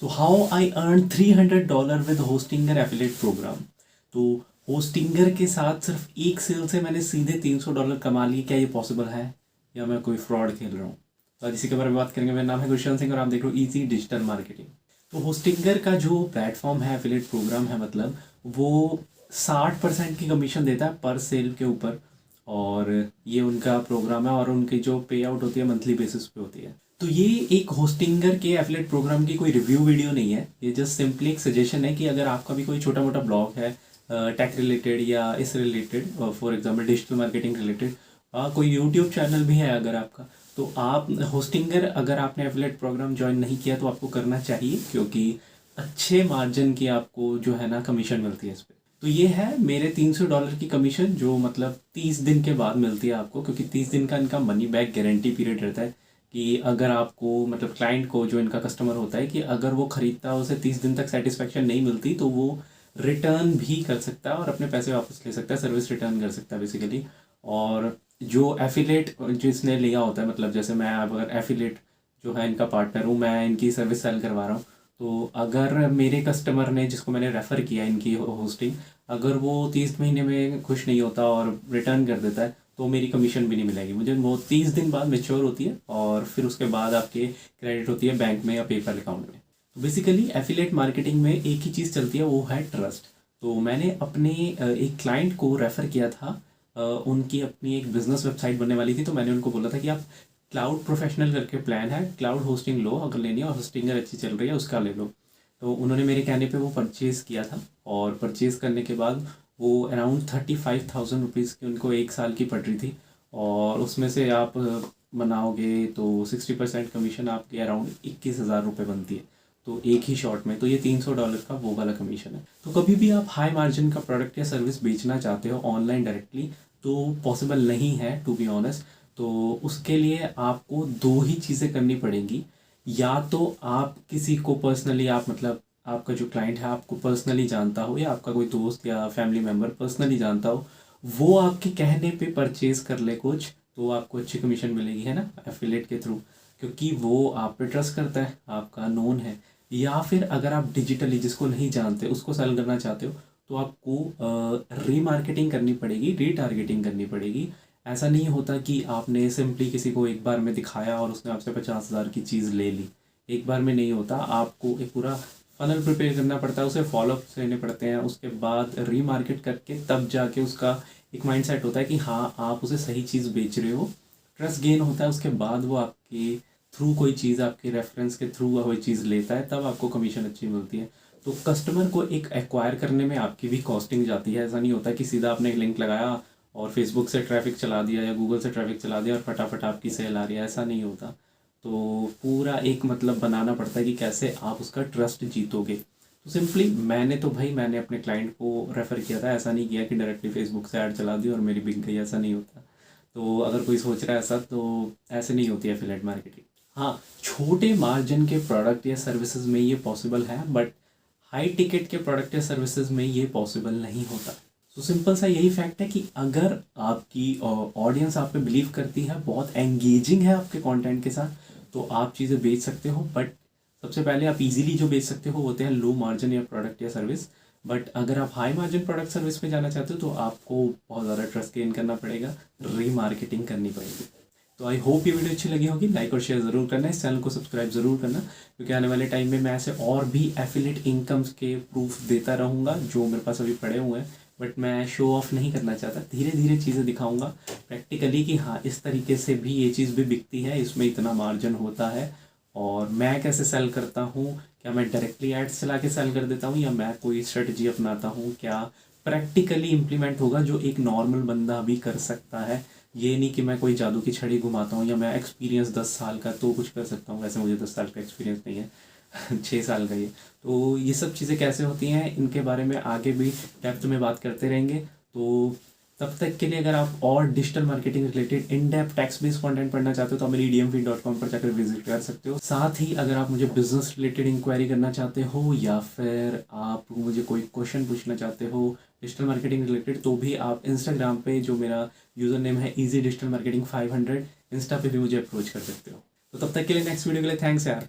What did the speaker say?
So how I earn $300 with Hostinger affiliate program. तो Hostinger के साथ सिर्फ एक सेल से मैंने सीधे $300 कमा लिए। क्या ये पॉसिबल है या मैं कोई फ्रॉड खेल रहा हूँ? तो आज इसी के बारे में बात करेंगे। मेरा नाम है गुरशन सिंह और आप देख रहे हो इजी डिजिटल मार्केटिंग। तो होस्टिंगर का जो प्लेटफॉर्म है, एफिलेट प्रोग्राम है, मतलब वो 60% की कमीशन देता है पर सेल के ऊपर। और ये उनका प्रोग्राम है और उनकी जो पे आउट होती है मंथली बेसिस पे होती है। तो ये एक होस्टिंगर के एफिलेट प्रोग्राम की कोई रिव्यू वीडियो नहीं है, ये जस्ट सिंपली एक सजेशन है कि अगर आपका भी कोई छोटा मोटा ब्लॉग है टेक रिलेटेड या इस related, for example digital marketing related, कोई यूट्यूब चैनल भी है अगर आपका, तो आप होस्टिंगर अगर आपने एफिलेट प्रोग्राम ज्वाइन नहीं किया तो आपको करना चाहिए, क्योंकि अच्छे मार्जिन की आपको जो है ना कमीशन मिलती है इस पर। तो ये है मेरे $300 की कमीशन, जो मतलब 30 दिन के बाद मिलती है आपको, क्योंकि 30 दिन का इनका मनी बैक गारंटी पीरियड रहता है कि अगर आपको मतलब क्लाइंट को, जो इनका कस्टमर होता है, कि अगर वो ख़रीदता है उसे 30 दिन तक सेटिस्फेक्शन नहीं मिलती तो वो रिटर्न भी कर सकता है और अपने पैसे वापस ले सकता है, सर्विस रिटर्न कर सकता है बेसिकली। और जो एफिलेट जिसने लिया होता है, मतलब जैसे मैं अगर एफिलेट जो है इनका पार्टनर हूँ, मैं इनकी सर्विस सेल करवा रहा हूँ, तो अगर मेरे कस्टमर ने, जिसको मैंने रेफ़र किया इनकी होस्टिंग, अगर वो 30 महीने में खुश नहीं होता और रिटर्न कर देता है तो मेरी कमीशन भी नहीं मिलेगी मुझे। वो 30 दिन बाद मेच्योर होती है और फिर उसके बाद आपके क्रेडिट होती है बैंक में या पेपल अकाउंट में। तो बेसिकली एफिलेट मार्केटिंग में एक ही चीज़ चलती है, वो है ट्रस्ट। तो मैंने अपने एक क्लाइंट को रेफ़र किया था। उनकी अपनी एक बिज़नेस वेबसाइट बनने वाली थी, तो मैंने उनको बोला था कि आप क्लाउड प्रोफेशनल करके प्लान है, क्लाउड होस्टिंग लो, अगर लेनी है और होस्टिंगर अच्छी चल रही है उसका ले लो। तो उन्होंने मेरे कहने पे वो परचेज़ किया था और परचेज़ करने के बाद वो अराउंड 35,000 रुपीज़ की उनको एक साल की पड़ रही थी। और उसमें से आप बनाओगे तो 60% कमीशन आपके अराउंड 21,000 रुपये बनती है, तो एक ही शॉट में। तो ये $300 का वो वाला कमीशन है। तो कभी भी आप हाई मार्जिन का प्रोडक्ट या सर्विस बेचना चाहते हो ऑनलाइन डायरेक्टली, तो पॉसिबल नहीं है टू बी ऑनेस्ट। तो उसके लिए आपको दो ही चीज़ें करनी पड़ेंगी। या तो आप किसी को पर्सनली, आप मतलब आपका जो क्लाइंट है आपको पर्सनली जानता हो, या आपका कोई दोस्त या फैमिली मेम्बर पर्सनली जानता हो, वो आपके कहने पे परचेज कर ले कुछ, तो आपको अच्छी कमीशन मिलेगी, है ना, एफिलेट के थ्रू, क्योंकि वो आप पे ट्रस्ट करता है, आपका नोन है। या फिर अगर आप डिजिटली जिसको नहीं जानते उसको सेल करना चाहते हो, तो आपको रीमार्केटिंग करनी पड़ेगी, रीटारगेटिंग करनी पड़ेगी। ऐसा नहीं होता कि आपने सिंपली किसी को एक बार में दिखाया और उसने आपसे 50,000 की चीज़ ले ली। एक बार में नहीं होता, आपको एक पूरा फनल प्रिपेयर करना पड़ता है, उसे फॉलोअप्स लेने पड़ते हैं, उसके बाद रीमार्केट करके तब जाके उसका एक माइंडसेट होता है कि हाँ आप उसे सही चीज़ बेच रहे हो। ट्रस्ट गेन होता है, उसके बाद वो आपके थ्रू कोई चीज़, आपके रेफरेंस के थ्रू कोई चीज़ लेता है, तब आपको कमीशन अच्छी मिलती है। तो कस्टमर को एक एक्वायर करने में आपकी भी कॉस्टिंग जाती है। ऐसा नहीं होता कि सीधा आपने एक लिंक लगाया और फेसबुक से ट्रैफिक चला दिया या गूगल से ट्रैफिक चला दिया और फटाफट आपकी सेल आ रही है, ऐसा नहीं होता। तो पूरा एक मतलब बनाना पड़ता है कि कैसे आप उसका ट्रस्ट जीतोगे। तो सिंपली मैंने अपने क्लाइंट को रेफ़र किया था, ऐसा नहीं किया कि डायरेक्टली फेसबुक से ऐड चला दी और मेरी बिक गई, ऐसा नहीं होता। तो अगर कोई सोच रहा है ऐसा, तो ऐसे नहीं होती है एफिलिएट मार्केटिंग। हाँ, छोटे मार्जिन के प्रोडक्ट या सर्विसेज में ये पॉसिबल है, बट हाई टिकट के प्रोडक्ट या सर्विसेज में ये पॉसिबल नहीं होता। तो सिंपल सा यही फैक्ट है कि अगर आपकी ऑडियंस आप पे बिलीव करती है, बहुत एंगेजिंग है आपके कंटेंट के साथ, तो आप चीज़ें बेच सकते हो। बट सबसे पहले आप इजीली जो बेच सकते हो होते हैं लो मार्जिन या प्रोडक्ट या सर्विस। बट अगर आप हाई मार्जिन प्रोडक्ट सर्विस पे जाना चाहते हो तो आपको बहुत ज़्यादा ट्रस्ट गेन करना पड़ेगा, रीमार्केटिंग करनी पड़ेगी। तो आई होप ये वीडियो अच्छी लगी होगी। लाइक और शेयर ज़रूर करना, इस चैनल को सब्सक्राइब ज़रूर करना, क्योंकि आने वाले टाइम में मैं ऐसे और भी एफिलिएट इनकम्स के प्रूफ देता रहूँगा जो मेरे पास अभी पड़े हुए हैं। बट मैं शो ऑफ नहीं करना चाहता, धीरे धीरे चीज़ें दिखाऊंगा प्रैक्टिकली कि हाँ इस तरीके से भी ये चीज़ भी बिकती है, इसमें इतना मार्जिन होता है। और मैं कैसे सेल करता हूँ, क्या मैं डायरेक्टली एड्स चला के सेल कर देता हूँ या मैं कोई स्ट्रेटजी अपनाता हूँ, क्या प्रैक्टिकली इम्प्लीमेंट होगा जो एक नॉर्मल बंदा भी कर सकता है। ये नहीं कि मैं कोई जादू की छड़ी घुमाता हूँ या मैं एक्सपीरियंस 10 साल का तो कुछ कर सकता हूँ, वैसे मुझे 10 साल का एक्सपीरियंस नहीं है 6 साल का ये। तो ये सब चीज़ें कैसे होती हैं इनके बारे में आगे भी डेप्थ में बात करते रहेंगे। तो तब तक के लिए अगर आप और digital marketing related in depth text based content पढ़ना चाहते हो तो मेरी dmfeed.com पर जाकर विजिट कर सकते हो। साथ ही अगर आप मुझे बिजनेस रिलेटेड इंक्वायरी करना चाहते हो या फिर आप मुझे कोई क्वेश्चन पूछना चाहते हो डिजिटल मार्केटिंग रिलेटेड, तो भी आप इंस्टाग्राम पे, जो मेरा यूज़र नेम है इजी डिजिटल मार्केटिंग 500, इंस्टा पे भी मुझे अप्रोच कर सकते हो। तो तब तक के लिए नेक्स्ट वीडियो के लिए थैंक्स यार।